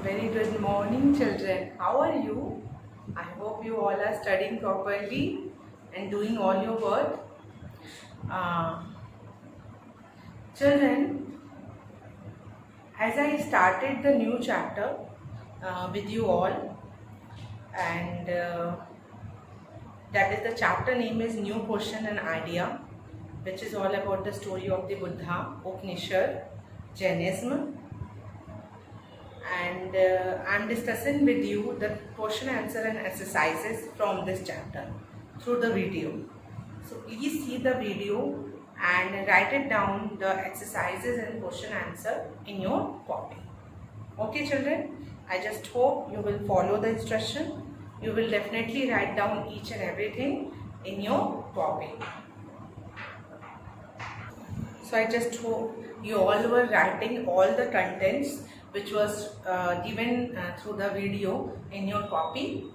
Very good morning, children. How are you? I hope you all are studying properly and doing all your work. Uh, Children, as I started the new chapter with you all, and that is the chapter name is New Question and Idea, which is all about the story of the Buddha, Upanishad, Jainism, and I'm discussing with you the question, answer, and exercises from this chapter through the video. So please see the video and write it down the exercises and question answer in your copy. Okay, children, I just hope you will follow the instruction. You will definitely write down each and everything in your copy. So I just hope you all were writing all the contents which was given through the video in your copy.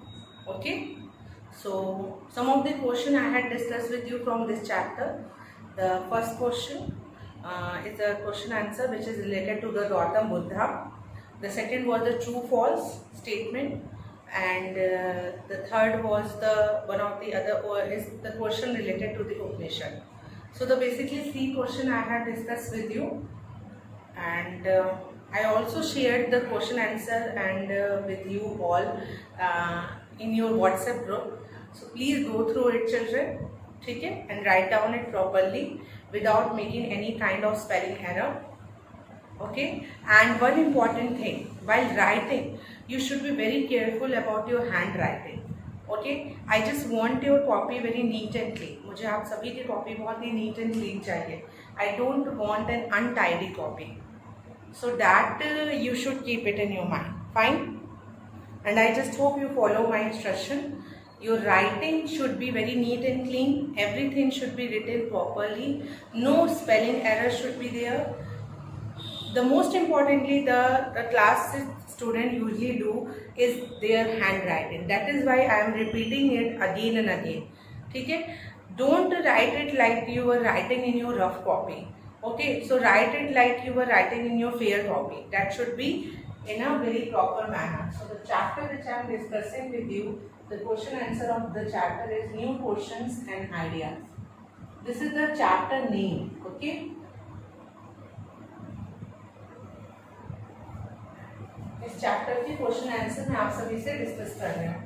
Okay. So some of the question I had discussed with you from this chapter. The first question is a question answer which is related to the Gautam Buddha. The second was the true false statement, and the third was the one of the other is the question related to the Upanishad. So the basically three question I had discussed with you, and I also shared the question answer and with you all in your WhatsApp group. So please go through it, children, okay, and write down it properly without making any kind of spelling error. Okay, and one important thing, while writing you should be very careful about your handwriting. Okay, I just want your copy very neat and clean. मुझे आप सभी की copy बहुत ही neat and clean चाहिए. I don't want an untidy copy. So that you should keep it in your mind. Fine. And I just hope you follow my instruction. Your writing should be very neat and clean. Everything should be written properly. No spelling error should be there. The most importantly, the class student usually do is their handwriting. That is why I am repeating it again and again. Okay? Don't write it like you were writing in your rough copy. Okay, so write it like you were writing in your fair copy. That should be in a very proper manner. So the chapter which I am discussing with you, the question answer of the chapter is New Questions and Ideas. This is the chapter name. Okay. इस chapter के question answer मैं आप सभी से discuss कर रही हूँ.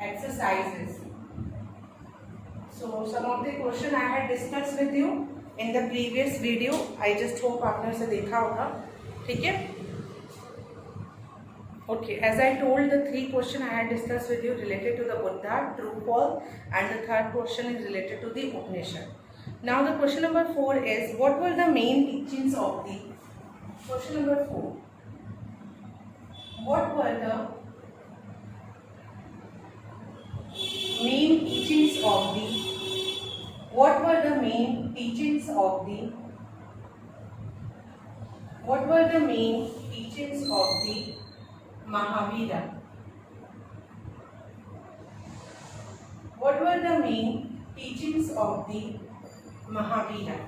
Exercises. So some of the question I had discussed with you in the previous video. I just hope आपने उसे देखा होगा. ठीक है? Okay. As I told, the three question I had discussed with you related to the Buddha, true, false, and the third question is related to the Upanishad. Now the question number 4 is, what were the main teachings of the question number 4. What were the main teachings of the what were the main teachings of the what were the main teachings of the Mahavira? What were the main teachings of the Mahavira?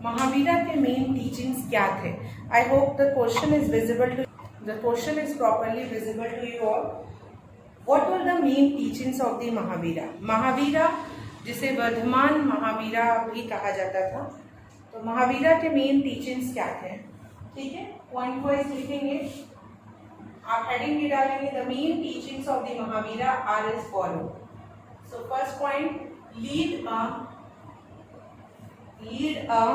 Mahavira के main teachings क्या थे? I hope the question is visible to the question is properly visible to you all. What were the main teachings of the Mahavira? Mahavira जिसे वर्धमान महावीरा भी कहा जाता था, तो महावीरा के मेन टीचिंग्स क्या थे? ठीक है, पॉइंट वाइज लिखेंगे. आप हेडिंग भी डालेंगे. The main teachings of the Mahavira are as follow. So first point, lead a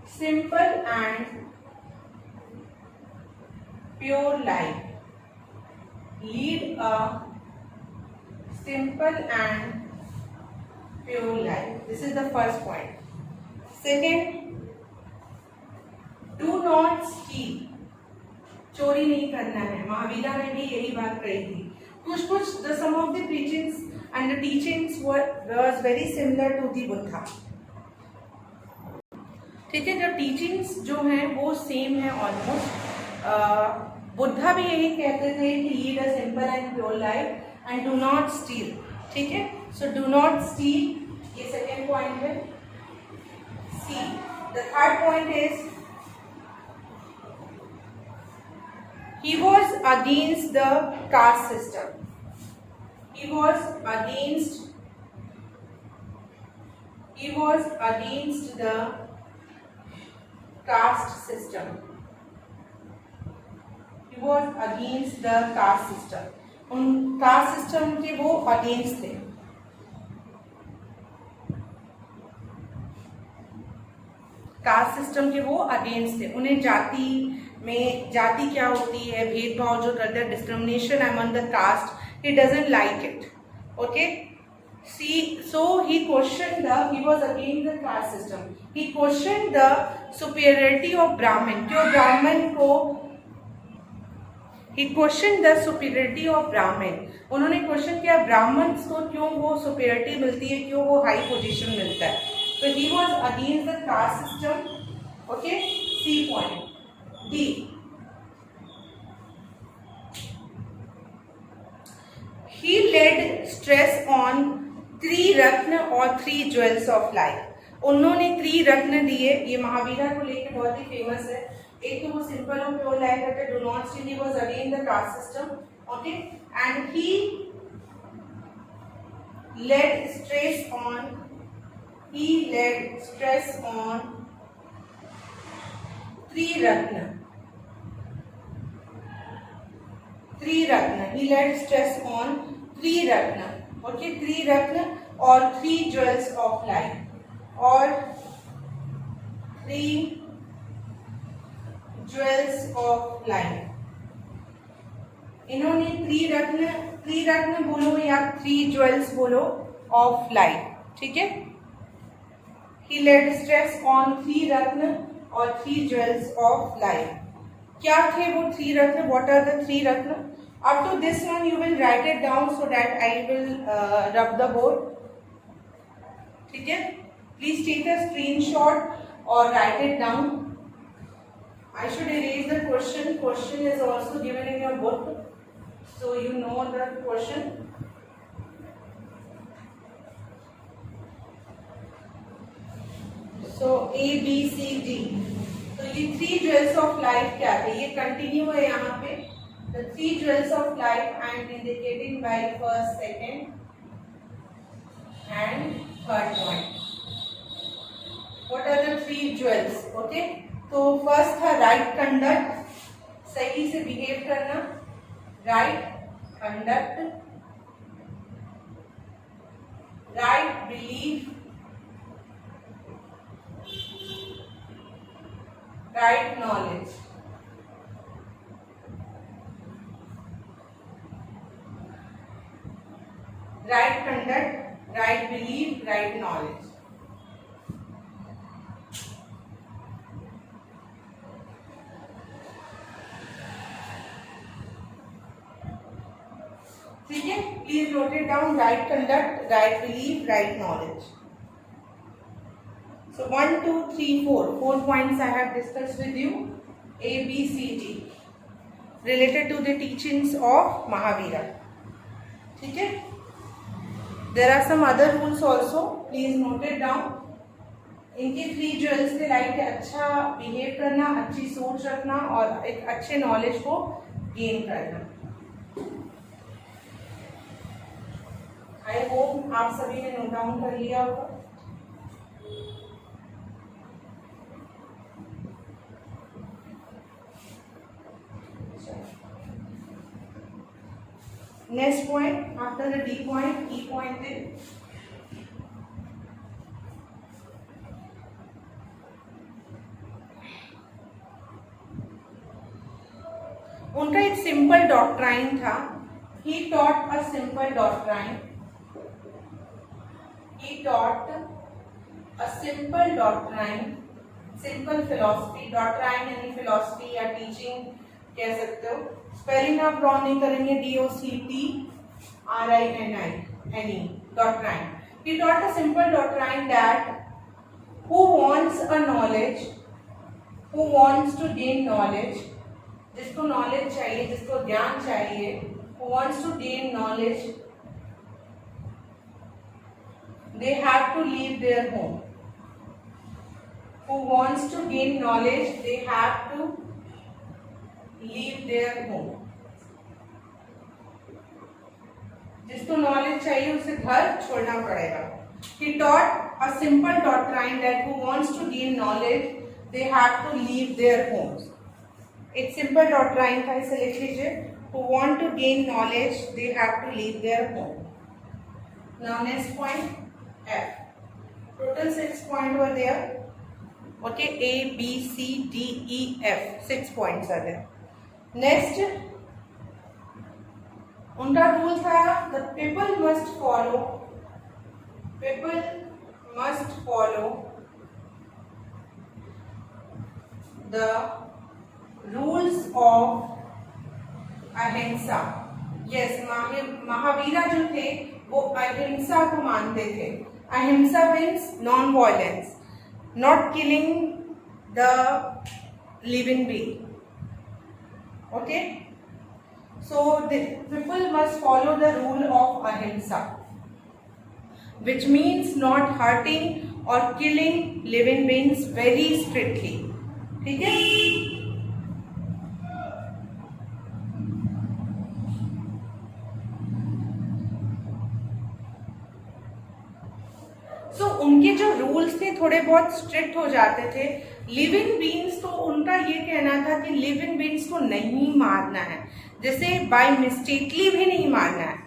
simple and pure life. Lead a simple and pure life. This is the first point. Second, do not steal. चोरी नहीं करना है. महावीरा ने भी यही बात कही थी. कुछ the some of the preachings and the teachings was very similar to the Buddha. ठीक है, जो टीचिंग्स जो हैं वो सेम है ऑलमोस्ट. बुद्धा भी यही कहते थे कि lead a simple and pure life and do not steel. ठीक है, सो डू नॉट स्टील, ये सेकेंड पॉइंट है. See the third point is He was against the caste system. He was against the caste system. He was against the caste system. उन caste system के वो against थे. Caste system के वो against थे. उन्हें जाति में, जाति क्या होती है, भेदभाव जो करते हैं, discrimination among the caste, he doesn't like it. Okay, see, so he questioned he was against the caste system. He questioned the superiority of Brahmin. क्यों ब्राह्मण को, he questioned the superiority of Brahmin. उन्होंने question किया ब्राह्मण को क्यों वो superiority मिलती है, क्यों वो हाई पोजीशन मिलता है. तो he was against the caste system. Okay, C point. D, he laid stress on 3 रत्न और 3 ज्वेल्स ऑफ लाइफ. उन्होंने 3 रत्न दिए. ये महावीरा को लेकर बहुत ही फेमस है. एक तो वो सिंपल और प्योर लाइफ रहता है, do not steel. He was against the caste system. Okay, and he laid stress on 3 Ratna. 3 Ratna. He laid stress on 3 Ratna. Okay, 3 रत्न और 3 jewels of life. और 3 jewels of life. इन्होंने 3 रत्न बोलो या 3 jewels बोलो of life. ठीक है. He laid stress on 3 रत्न और 3 jewels of life. क्या थे वो 3 रत्न? What are the 3 Ratna? Up to this one you will write it down so that I will rub the board. ठीक है. Please take a screenshot or write it down. I should erase the question. Question is also given in your book, so you know the question. So A, B, C, D. तो ये 3 jewels of life क्या थे? ये continue है यहाँ पे. The 3 jewels of life I am indicating by first, second and third point. What are the 3 jewels? Okay. तो first था राइट कंडक्ट, सही से बिहेव करना. Right conduct, right belief, right knowledge. Right conduct, right belief, right knowledge. ठीक है. Please note it down. Right conduct, right belief, right knowledge. So 1, 2, 3, 4 points I have discussed with you. A, B, C, D related to the teachings of Mahavira. ठीक है. There are some other rules also. Please note it down. इनके 3 jewels थे. Like अच्छा behave करना, अच्छी सोच रखना और एक अच्छे नॉलेज को गेन करना. आई होप आप सभी ने नोट डाउन कर लिया होगा. Next point after the D point, E point is उनका एक सिंपल डॉक्ट्राइन था. He taught a simple doctrine. He taught a simple doctrine, simple philosophy. Doctrine यानी philosophy या teaching कह सकते हो. स्पेलिंग आप रॉन्ग नहीं करेंगे. DOCTRINE doctrine. He taught a simple doctrine that who wants a knowledge, who wants to gain knowledge, जिसको knowledge चाहिए, जिसको ज्ञान चाहिए, who wants to gain knowledge, they have to leave their home. Who wants to gain knowledge, they have to leave their home. जिसको knowledge चाहिए उसे घर छोड़ना पड़ेगा. He taught a simple doctrine that who wants to gain knowledge, they have to leave their homes. एक simple doctrine था, इसे लिख लीजिए. Who want to gain knowledge, they have to leave their home. Now next point, F. Total 6 points were there. Okay, A, B, C, D, E, F. 6 points are there. Next, उनका rule था the people must follow the rules of अहिंसा. Yes, Mahavira जो थे वो अहिंसा को मानते थे. अहिंसा means non violence, not killing the living being. Okay, so the people must follow the rule of ahimsa, which means not hurting or killing living beings very strictly. ठीक है. So उनके जो रूल्स थे थोड़े बहुत स्ट्रिक्ट हो जाते थे. लिविंग बींग्स तो उनका ये कहना था कि लिविंग बींग्स को नहीं मारना है, जैसे बाय मिस्टेकली भी नहीं मारना है.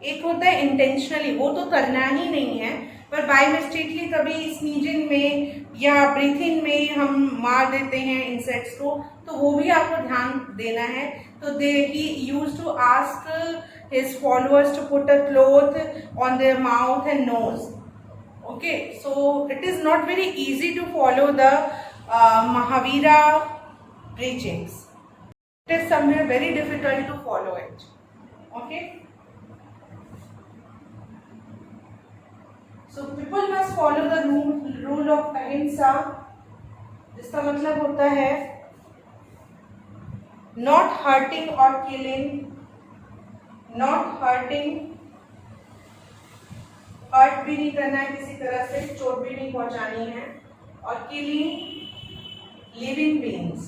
एक होता है इंटेंशनली, वो तो करना ही नहीं है, पर बाय मिस्टेकली कभी स्नीजिंग में या ब्रीथिंग में हम मार देते हैं इंसेक्ट्स को, तो वो भी आपको ध्यान देना है. तो he used to ask his followers to put a cloth on their mouth and nose. Okay, so it is not very easy to follow the Mahavira preachings. It is somewhere very difficult to follow it. Okay, so people must follow the rule of ahimsa. जिसका मतलब होता है not hurting or killing, hurt भी नहीं करना है किसी तरह से, चोट भी नहीं पहुंचानी है. और killing living beings.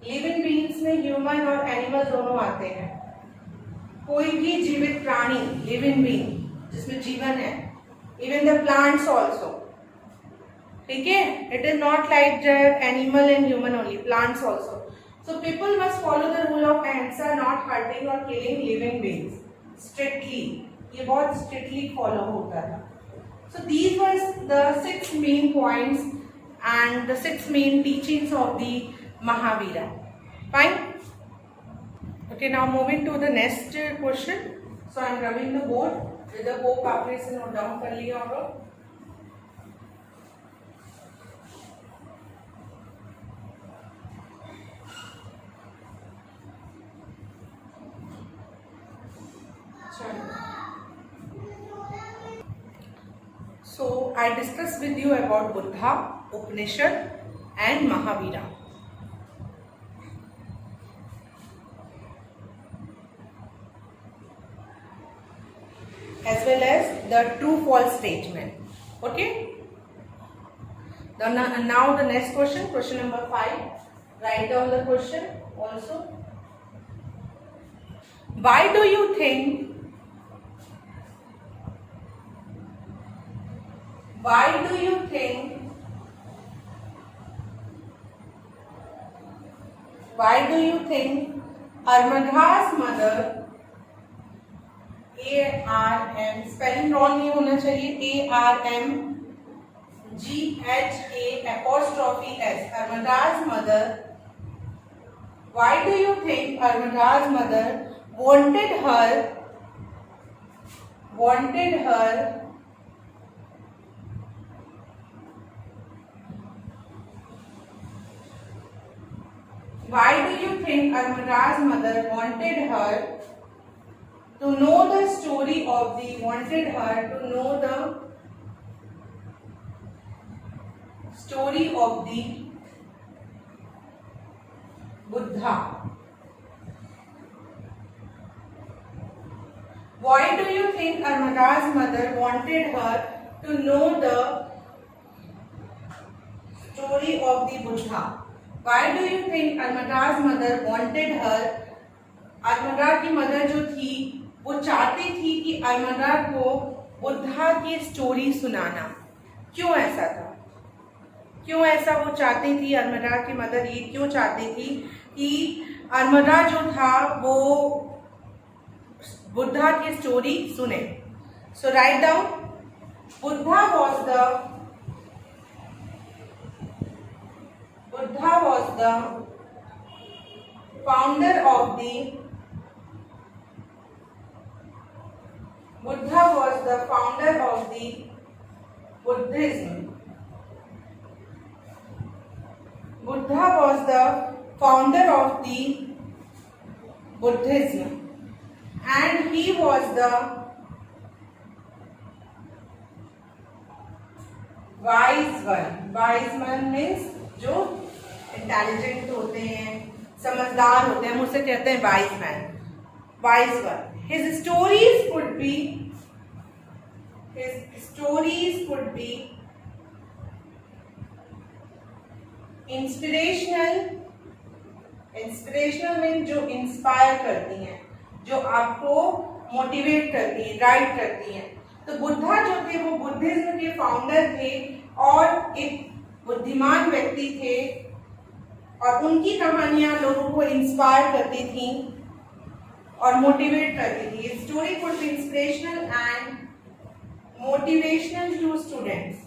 Living beings में ह्यूमन और एनिमल दोनों आते हैं. कोई भी जीवित प्राणी लिविंग बीइंग जिसमें जीवन है, इवन द प्लांट्स ऑल्सो. ठीक है, it is not like that animal and human only, plants also. So people must follow the rule of ahimsa, not hurting or killing living beings strictly. ये बहुत strictly follow होता था. So these were the 6 main points and the 6 main teachings of the Mahavira. Fine. Okay, now moving to the next question. So I am rubbing the board with the hope आपने इसे note down कर लिया होगा. So I discussed with you about Buddha, Upanishad and Mahavira. As well as the true false statement. Okay? Now the next question, question number 5. Write down the question also. Why do you think Armadha's mother, ARM, spelling wrong नहीं होना चाहिए, ARMGHA''S, Armadha's mother. Why do you think Armadha's mother wanted her Why do you think Armadha's mother wanted her to know the story of the Buddha? Why do you think Armadha's mother wanted her to know the story of the Buddha? Why do you think Almada's mother wanted her? अलमदा की mother जो थी वो चाहती थी कि अलमदा को बुद्धा की story सुनाना। क्यों ऐसा था? क्यों ऐसा वो चाहती थी? अलमदा की मदर ये क्यों चाहती थी कि अलमदा जो था वो बुद्धा की स्टोरी सुने? So write down, Buddha was the founder of the Buddhism. Buddha was the founder of the Buddhism, and he was the wise one. Wise one means जो इंटेलिजेंट होते हैं, समझदार होते हैं, हम उसे कहते हैं wise man, wise one. His stories could be inspirational mean जो इंस्पायर करती हैं, जो आपको मोटिवेट करती हैं, गाइड करती हैं. तो बुद्धा जो थे वो बुद्धिज्म के फाउंडर थे और एक बुद्धिमान व्यक्ति थे, और उनकी कहानियां लोगों को इंस्पायर करती थी और मोटिवेट करती थी. Story could be inspirational and motivational to students.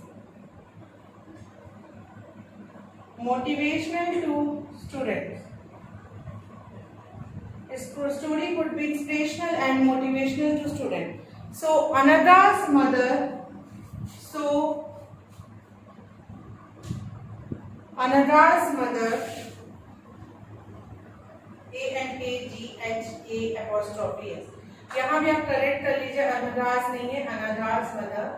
Story could be inspirational and motivational to students. So Anada's mother, ANAGHA'S. यहाँ भी आप करेक्ट कर लीजिए, अनदास नहीं है, अनदास मदर.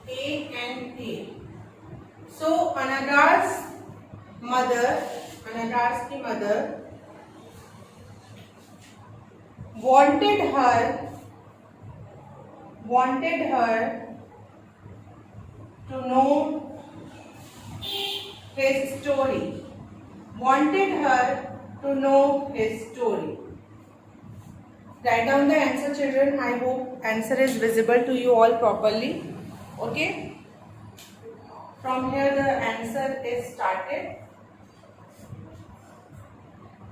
ANA. So Anada's की mother wanted her to know his story. Write down the answer, children. I hope answer is visible to you all properly. Okay. From here the answer is started.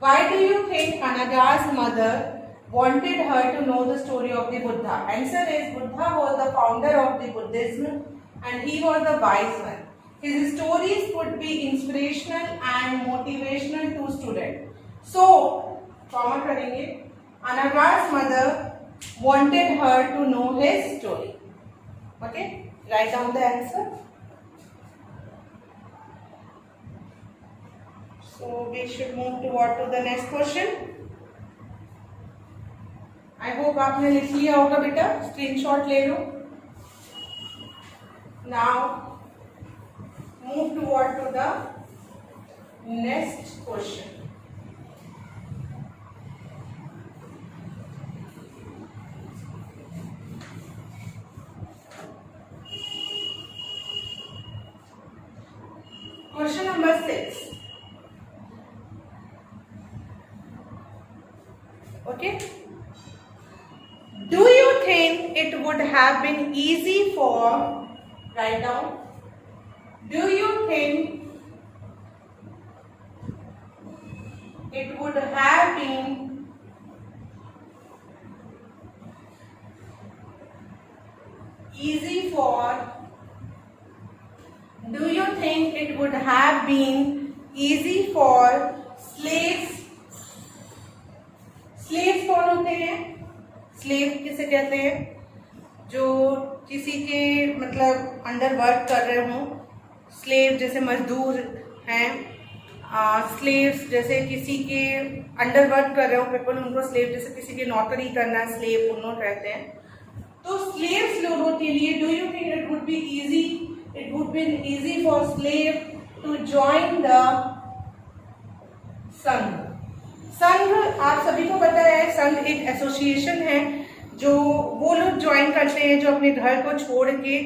Why do you think Anada's mother wanted her to know the story of the Buddha? Answer is Buddha was the founder of the Buddhism and he was the wise one. His stories could be inspirational and motivational to students. So, comma करेंगे. Anada's mother wanted her to know his story. Okay, write down the answer. So we should move to the next question. I hope आपने लिख लिया होगा बेटा, screenshot ले लो. Now move to the next question. Question number 6. Okay. Do you think it would have been easy for, write down, do you think it would have been easy for, do you think it would have been easy for slaves कौन होते हैं? Slave किसे कहते हैं? जो किसी के मतलब अंडर वर्क कर रहे हों. स्लेव जैसे मजदूर हैं, स्लेव्स जैसे किसी के अंडर वर्क कर रहे हो पीपल, उनको स्लेव जैसे किसी के नौकरी करना स्लेव उनको कहते हैं. तो स्लेव्स लोगों के लिए do you think it would be easy for slave to join the Sangha? Sangha आप सभी को पता है, संघ एक एसोसिएशन है जो वो लोग ज्वाइन करते हैं जो अपने घर को छोड़ के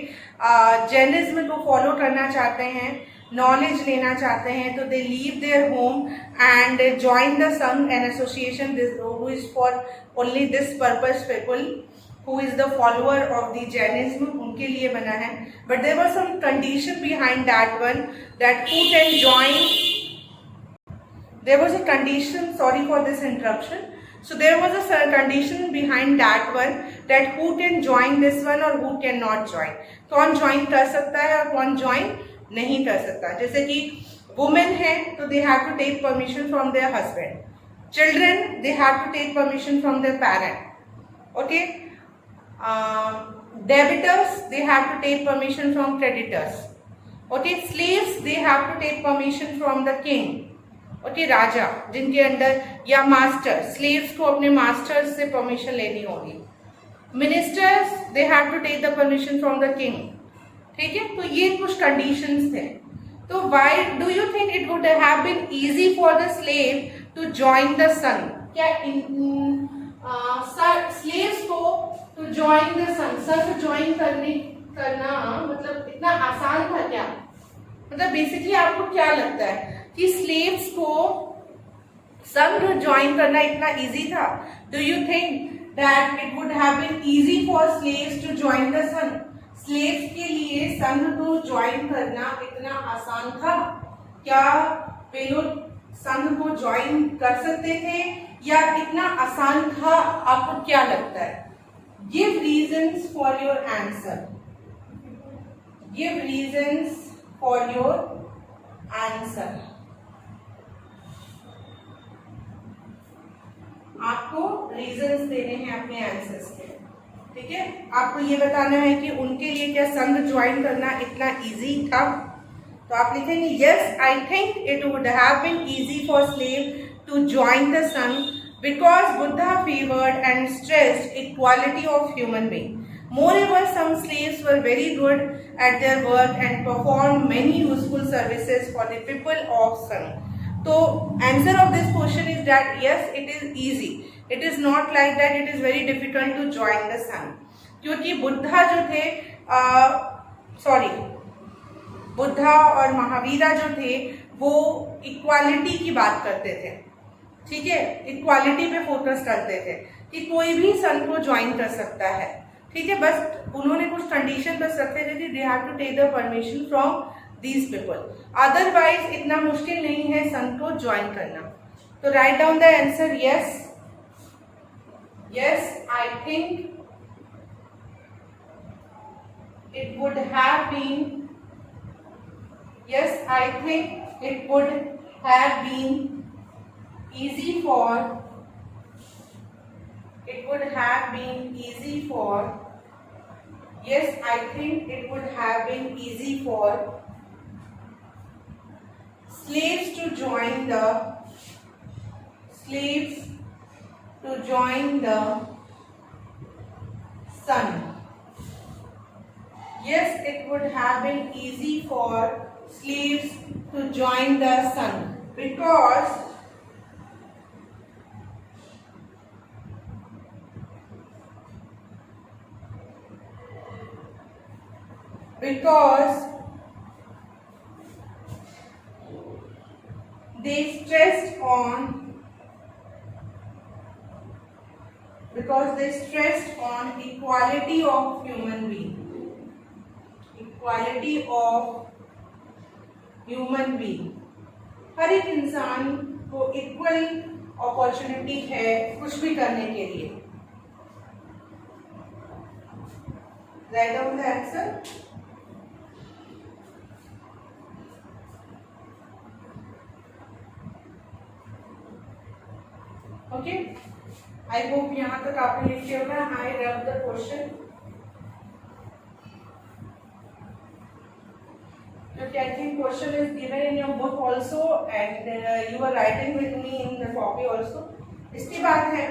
जैनिज्म को फॉलो करना चाहते हैं, नॉलेज लेना चाहते हैं, तो they leave their home and join the Sangha an association who is for only this purpose people who is the follower of the Jainism, उनके लिए बना है. But there was some condition behind that one, that who can join. There was a condition, sorry for this interruption. So there was a condition behind that one, that who can join this one or who cannot join. कौन join कर सकता है और कौन join नहीं कर सकता. जैसे कि women है तो they have to take permission from their husband. Children, they have to take permission from their parent. Okay. Debitors, they have to take permission from creditors. Okay. Slaves, they have to take permission from the king. Okay. राजा जिनके अंदर, या master, slaves को अपने masters से permission लेनी होगी. Ministers, they have to take the permission from the king. ठीक है. तो ये कुछ कंडीशंस थे. तो why do you think it would have been easy for the slave to join the Sangha? क्या स्लेव्स को to join the Sangha join करना मतलब इतना आसान था क्या? मतलब बेसिकली आपको क्या लगता है कि स्लेव्स को संघ ज्वाइन करना इतना इजी था? Do you think that it would have been easy for slaves to join the Sangha? Slaves के लिए संघ को ज्वाइन करना इतना आसान था क्या? वे लोग संघ को ज्वाइन कर सकते थे या इतना आसान था? आपको क्या लगता है? Give reasons for your answer. Give reasons for your answer. आपको reasons देने हैं अपने आंसर्स के. ठीक है. आपको ये बताना है कि उनके लिए क्या संघ ज्वाइन करना इतना इजी था? तो आप लिखेंगे yes, I think it would have been easy for slave to join the संघ because Buddha favored and stressed equality of human being. Moreover, some slaves were very good at their work and performed many useful services for the people of Sangh. So, answer of this question is that yes, it is easy. It is not like that it is very difficult to join the Sangh. क्योंकि बुद्धा जो थे, बुद्धा और महावीरा जो थे वो equality की बात करते थे. ठीक है. इक्वालिटी पे फोकस करते थे कि कोई भी संघ को ज्वाइन कर सकता है. ठीक है. बस उन्होंने कुछ कंडीशन बस रखे थे कि they have to take the permission from these people. Otherwise इतना मुश्किल नहीं है संघ को ज्वाइन करना. तो write down the answer. Yes, I think it would have been. Yes, I think it would have been easy for. It would have been easy for. Yes, I think it would have been easy for slaves to join the Sangh. Yes, it would have been easy for slaves to join the Sangh because they stressed on equality of human being. Equality of human being. हर एक इंसान को equal opportunity है कुछ भी करने के लिए. Write down the answer. Okay. I hope यहाँ तक आपने लिख लिया होगा. I rub the question. Okay, I think question is given in your book also and you are writing with me in the copy also. इसकी बात है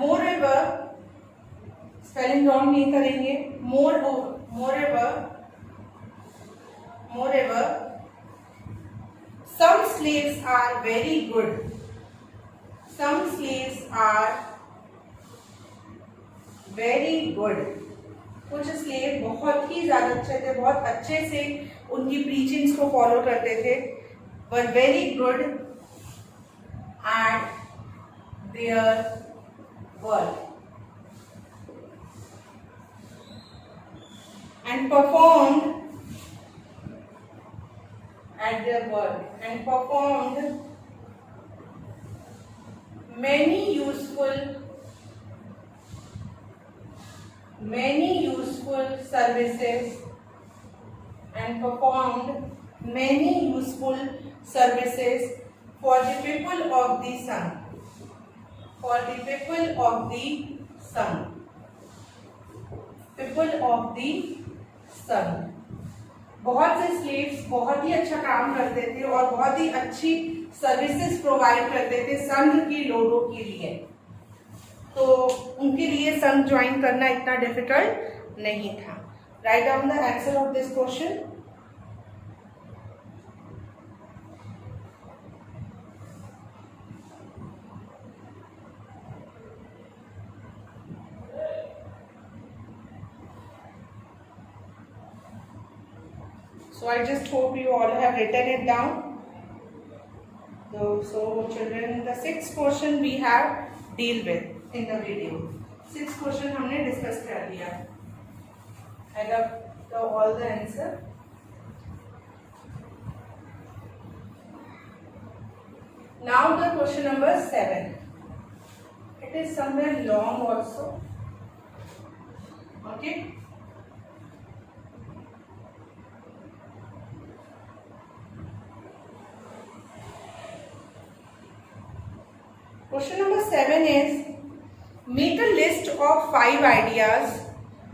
moreover, spelling wrong नहीं करेंगे. moreover, some slaves are very good. Some slaves are very good. कुछ slave बहुत ही ज्यादा अच्छे थे, बहुत अच्छे से उनकी प्रीचिंग्स को फॉलो करते थे, were very good at their work and performed at their work and performed many useful services and performed many useful services for the people of the sun, for the people of the sun, people of the sun। बहुत से slaves बहुत ही अच्छा काम करते थे और बहुत ही अच्छी सर्विसेज प्रोवाइड करते थे संघ की लोगों के लिए, तो उनके लिए संघ ज्वाइन करना इतना डिफिकल्ट नहीं था। Right down the answer of this question. So I just hope you all have written it down. So children, the sixth question we have deal with in the video. Sixth question हमने discuss कर लिया। I got all the answer. Now the question number 7. It is somewhere long also. Okay. Question number 7 is, make a list of 5 ideas,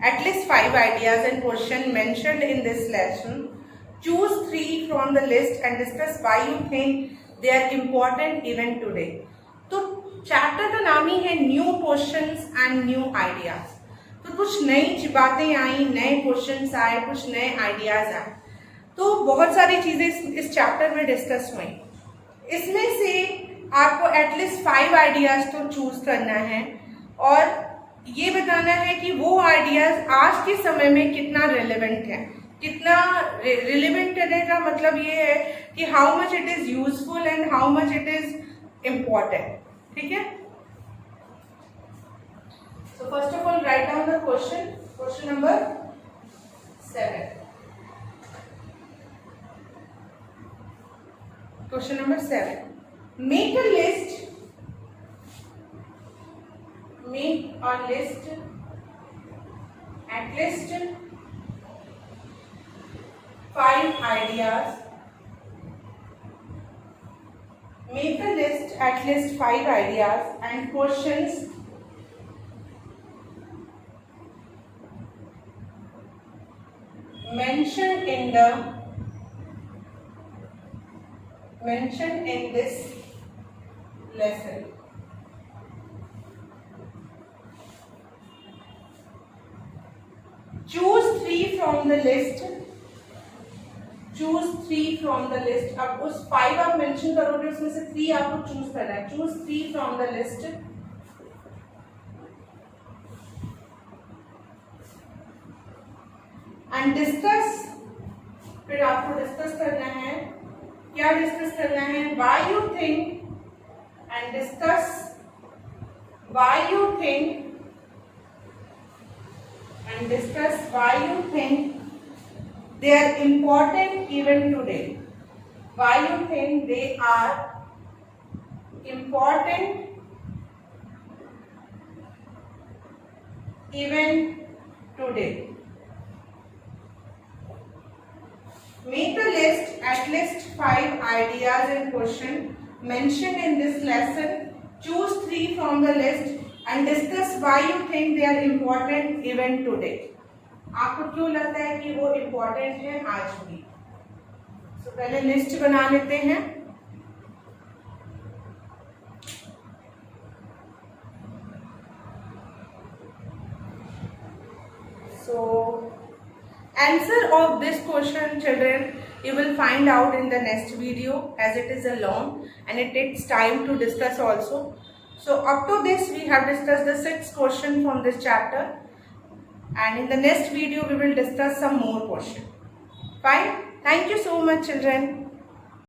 at least 5 ideas and question mentioned in this lesson. Choose 3 from the list and discuss why you think they are important even today. तो chapter का नाम ही है new questions and new ideas. तो कुछ नई बातें आई, नए questions आए, कुछ नए आइडियाज आए, तो बहुत सारी चीजें इस चैप्टर में डिस्कस हुई। इसमें से आपको एटलीस्ट 5 आइडियाज तो चूज करना है और ये बताना है कि वो आइडियाज आज के समय में कितना रिलेवेंट है। कितना रिलेवेंट करने का मतलब ये है कि how much it is useful and how much it is important. ठीक है, so first of all right down the question number 7। Question number 7, make a list at least 5 ideas, make a list at least 5 ideas and questions mentioned in this lesson. Choose 3 from the list. Choose 3 from the list. अब उस 5 आप mention करोगे, उसमें से 3 आपको choose करना है। Choose 3 from the list and discuss। फिर आपको डिस्कस करना है, क्या डिस्कस करना है? Why you think and discuss why you think they are important even today. Why you think they are important even today. Make a list, at least 5 ideas and question mentioned in this lesson. Choose 3 from the list and discuss why you think they are important even today. आपको क्यों लगता है कि वो important है आज भी? तो पहले लिस्ट बना लेते हैं। So answer of this question, children, you will find out in the next video, as it is a long and it takes time to discuss also. So up to this we have discussed the 6 question from this chapter, and in the next video we will discuss some more question. Fine. Thank you so much, children.